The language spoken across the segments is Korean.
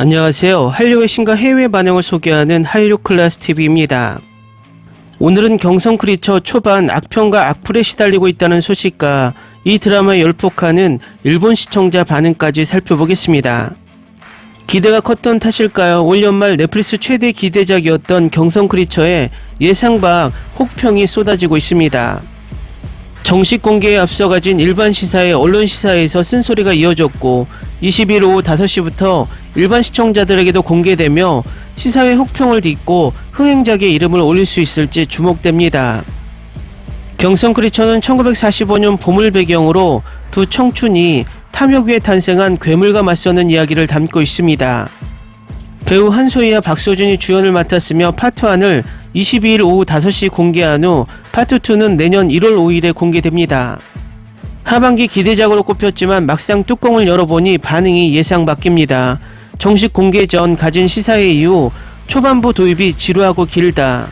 안녕하세요. 한류의 신과 해외 반응을 소개하는 한류클래스TV입니다. 오늘은 경성 크리처 초반 악평과 악플에 시달리고 있다는 소식과 이 드라마에 열폭하는 일본 시청자 반응까지 살펴보겠습니다. 기대가 컸던 탓일까요? 올 연말 넷플릭스 최대 기대작이었던 경성 크리처에 예상 밖 혹평이 쏟아지고 있습니다. 정식 공개에 앞서 가진 일반 시사회 언론 시사에서 쓴소리가 이어졌고 20일 오후 5시부터 일반 시청자들에게도 공개되며 시사회 혹평을 딛고 흥행작의 이름을 올릴 수 있을지 주목됩니다. 경성 크리처는 1945년 봄을 배경으로 두 청춘이 탐욕 위에 탄생한 괴물과 맞서는 이야기를 담고 있습니다. 배우 한소희와 박서준이 주연을 맡았으며 파트 1을 22일 오후 5시 공개한 후 파트 2는 내년 1월 5일에 공개됩니다. 하반기 기대작으로 꼽혔지만 막상 뚜껑을 열어보니 반응이 예상 밖입니다. 정식 공개 전 가진 시사회 이후 초반부 도입이 지루하고 길다.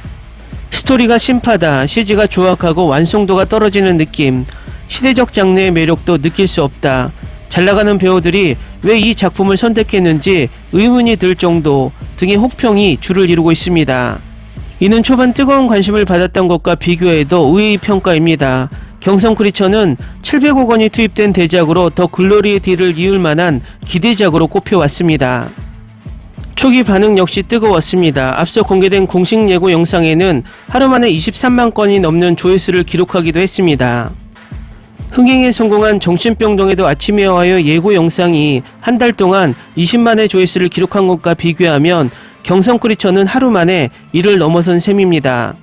스토리가 심파다. CG가 조악하고 완성도가 떨어지는 느낌. 시대적 장르의 매력도 느낄 수 없다. 잘나가는 배우들이 왜 이 작품을 선택했는지 의문이 들 정도 등의 혹평이 줄을 이루고 있습니다. 이는 초반 뜨거운 관심을 받았던 것과 비교해도 의외의 평가입니다. 경성 크리처는 700억 원이 투입된 대작으로 더 글로리의 뒤를 이을 만한 기대작으로 꼽혀왔습니다. 초기 반응 역시 뜨거웠습니다. 앞서 공개된 공식 예고 영상에는 하루 만에 23만 건이 넘는 조회수를 기록하기도 했습니다. 흥행에 성공한 정신병동에도 아침에 와요 예고 영상이 한 달 동안 20만의 조회수를 기록한 것과 비교하면 경성 크리처는 하루 만에 이를 넘어선 셈입니다.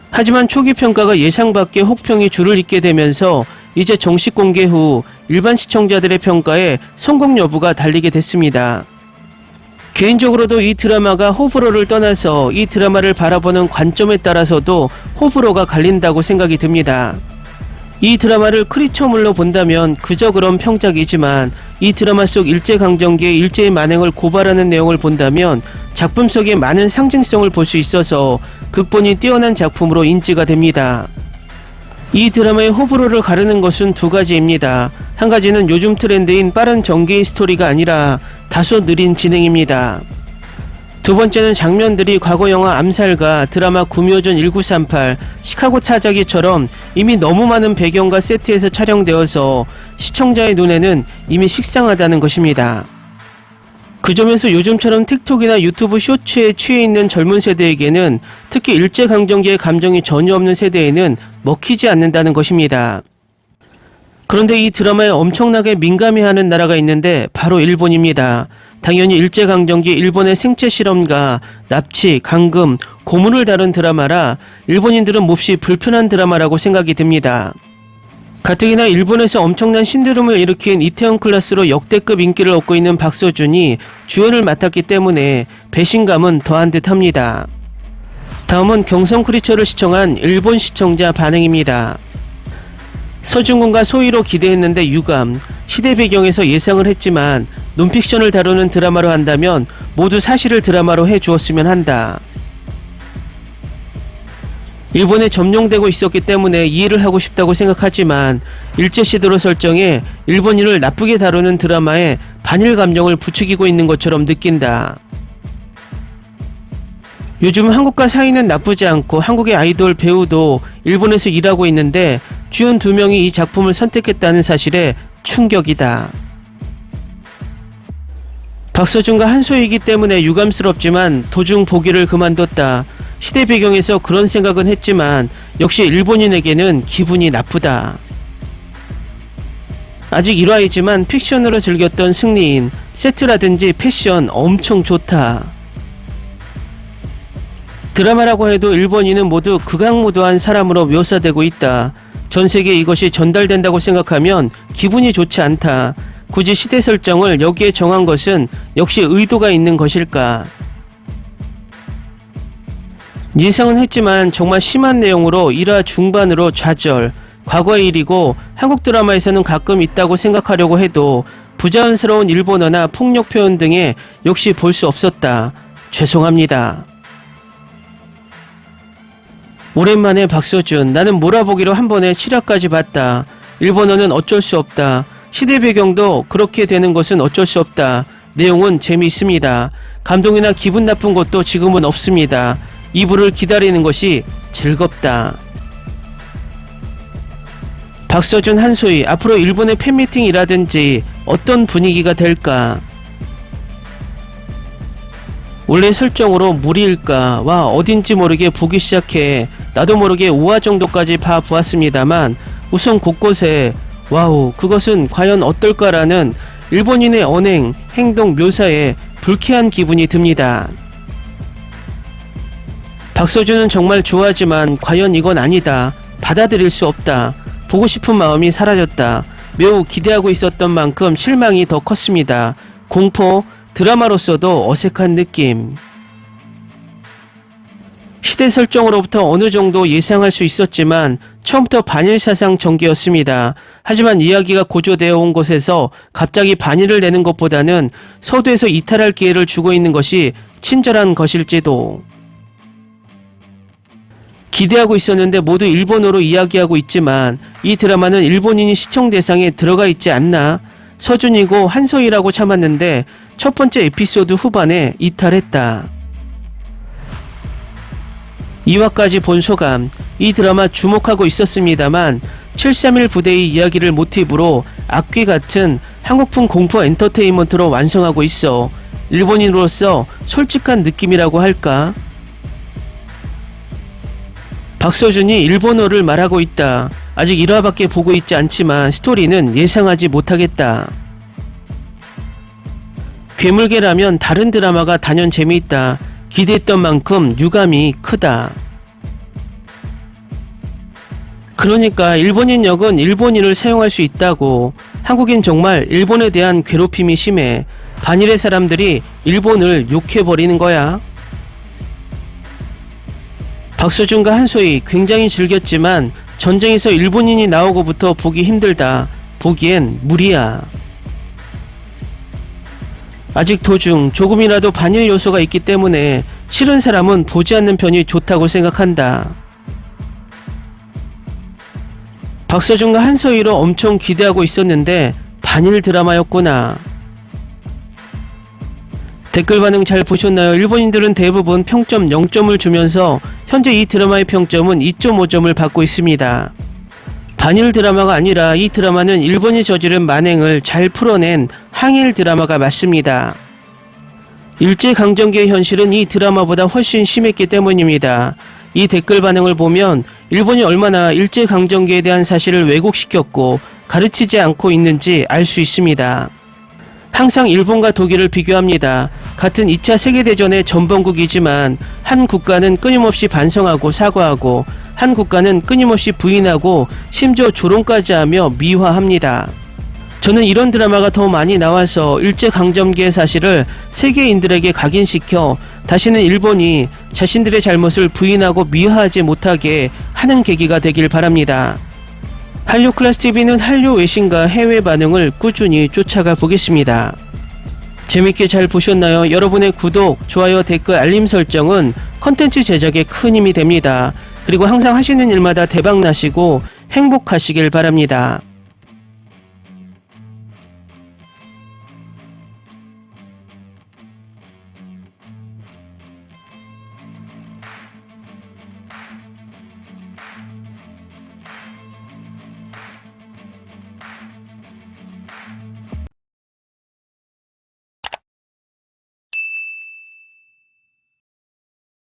하지만 초기 평가가 예상 밖의 혹평이 줄을 잇게 되면서 이제 정식 공개 후 일반 시청자들의 평가에 성공 여부가 달리게 됐습니다. 개인적으로도 이 드라마가 호불호를 떠나서 이 드라마를 바라보는 관점에 따라서도 호불호가 갈린다고 생각이 듭니다. 이 드라마를 크리처물로 본다면 그저 그런 평작이지만 이 드라마 속 일제강점기의 일제의 만행을 고발하는 내용을 본다면 작품 속에 많은 상징성을 볼 수 있어서 극본이 뛰어난 작품으로 인지가 됩니다. 이 드라마의 호불호를 가르는 것은 두 가지입니다. 한 가지는 요즘 트렌드인 빠른 전개의 스토리가 아니라 다소 느린 진행입니다. 두 번째는 장면들이 과거 영화 암살과 드라마 구묘전 1938, 시카고 타자기처럼 이미 너무 많은 배경과 세트에서 촬영되어서 시청자의 눈에는 이미 식상하다는 것입니다. 그 점에서 요즘처럼 틱톡이나 유튜브 쇼츠에 취해 있는 젊은 세대에게는 특히 일제강점기의 감정이 전혀 없는 세대에는 먹히지 않는다는 것입니다. 그런데 이 드라마에 엄청나게 민감해하는 나라가 있는데 바로 일본입니다. 당연히 일제강점기 일본의 생체 실험과 납치, 감금, 고문을 다룬 드라마라 일본인들은 몹시 불편한 드라마라고 생각이 듭니다. 가뜩이나 일본에서 엄청난 신드롬을 일으킨 이태원 클래스로 역대급 인기를 얻고 있는 박서준이 주연을 맡았기 때문에 배신감은 더한 듯합니다. 다음은 경성 크리처를 시청한 일본 시청자 반응입니다. 서준군과 소희로 기대했는데 유감, 시대 배경에서 예상을 했지만 논픽션을 다루는 드라마로 한다면 모두 사실을 드라마로 해주었으면 한다. 일본에 점령되고 있었기 때문에 이해를 하고 싶다고 생각하지만 일제시대로 설정해 일본인을 나쁘게 다루는 드라마에 반일 감정을 부추기고 있는 것처럼 느낀다. 요즘 한국과 사이는 나쁘지 않고 한국의 아이돌 배우도 일본에서 일하고 있는데 주연 2명이 이 작품을 선택했다는 사실에 충격이다. 박서준과 한소희이기 때문에 유감스럽지만 도중 보기를 그만뒀다. 시대 배경에서 그런 생각은 했지만 역시 일본인에게는 기분이 나쁘다. 아직 1화이지만 픽션으로 즐겼던 승리인 세트라든지 패션 엄청 좋다. 드라마라고 해도 일본인은 모두 극악무도한 사람으로 묘사되고 있다. 전세계에 이것이 전달된다고 생각하면 기분이 좋지 않다. 굳이 시대 설정을 여기에 정한 것은 역시 의도가 있는 것일까? 예상은 했지만 정말 심한 내용으로 1화 중반으로 좌절, 과거의 일이고 한국 드라마에서는 가끔 있다고 생각하려고 해도 부자연스러운 일본어나 폭력 표현 등에 역시 볼 수 없었다. 죄송합니다. 오랜만에 박서준, 나는 몰아보기로 한 번에 7화까지 봤다. 일본어는 어쩔 수 없다. 시대 배경도 그렇게 되는 것은 어쩔 수 없다. 내용은 재미있습니다. 감동이나 기분 나쁜 것도 지금은 없습니다. 2부를 기다리는 것이 즐겁다. 박서준, 한소희, 앞으로 일본의 팬미팅이라든지 어떤 분위기가 될까? 원래 설정으로 무리일까와 어딘지 모르게 보기 시작해 나도 모르게 5화 정도까지 봐보았습니다만 우선 곳곳에 와우 그것은 과연 어떨까라는 일본인의 언행, 행동 묘사에 불쾌한 기분이 듭니다. 박서준은 정말 좋아하지만 과연 이건 아니다. 받아들일 수 없다. 보고 싶은 마음이 사라졌다. 매우 기대하고 있었던 만큼 실망이 더 컸습니다. 공포, 드라마로서도 어색한 느낌. 시대 설정으로부터 어느 정도 예상할 수 있었지만 처음부터 반일 사상 전개였습니다. 하지만 이야기가 고조되어 온 곳에서 갑자기 반일을 내는 것보다는 서두에서 이탈할 기회를 주고 있는 것이 친절한 것일지도. 기대하고 있었는데 모두 일본어로 이야기하고 있지만 이 드라마는 일본인이 시청 대상에 들어가 있지 않나? 서준이고 한서희라고 참았는데 첫 번째 에피소드 후반에 이탈했다. 2화까지 본 소감. 이 드라마 주목하고 있었습니다만 731 부대의 이야기를 모티브로 악귀 같은 한국풍 공포 엔터테인먼트로 완성하고 있어 일본인으로서 솔직한 느낌이라고 할까? 박서준이 일본어를 말하고 있다. 아직 1화밖에 보고 있지 않지만 스토리는 예상하지 못하겠다. 괴물계라면 다른 드라마가 단연 재미있다. 기대했던 만큼 유감이 크다. 그러니까 일본인 역은 일본인을 사용할 수 있다고. 한국인 정말 일본에 대한 괴롭힘이 심해. 반일의 사람들이 일본을 욕해버리는 거야. 박서준과 한소희 굉장히 즐겼지만 전쟁에서 일본인이 나오고부터 보기 힘들다. 보기엔 무리야. 아직 도중 조금이라도 반일 요소가 있기 때문에 싫은 사람은 보지 않는 편이 좋다고 생각한다. 박서준과 한서희로 엄청 기대하고 있었는데 반일 드라마였구나. 댓글 반응 잘 보셨나요? 일본인들은 대부분 평점 0점을 주면서 현재 이 드라마의 평점은 2.5점을 받고 있습니다. 반일 드라마가 아니라 이 드라마는 일본이 저지른 만행을 잘 풀어낸 항일 드라마가 맞습니다. 일제강점기의 현실은 이 드라마보다 훨씬 심했기 때문입니다. 이 댓글 반응을 보면 일본이 얼마나 일제강점기에 대한 사실을 왜곡시켰고 가르치지 않고 있는지 알 수 있습니다. 항상 일본과 독일을 비교합니다. 같은 2차 세계대전의 전범국이지만 한 국가는 끊임없이 반성하고 사과하고 한 국가는 끊임없이 부인하고 심지어 조롱까지 하며 미화합니다. 저는 이런 드라마가 더 많이 나와서 일제강점기의 사실을 세계인들에게 각인시켜 다시는 일본이 자신들의 잘못을 부인하고 미화하지 못하게 하는 계기가 되길 바랍니다. 한류클래스TV는 한류 외신과 해외 반응을 꾸준히 쫓아가 보겠습니다. 재밌게 잘 보셨나요? 여러분의 구독, 좋아요, 댓글, 알림 설정은 컨텐츠 제작에 큰 힘이 됩니다. 그리고 항상 하시는 일마다 대박 나시고 행복하시길 바랍니다.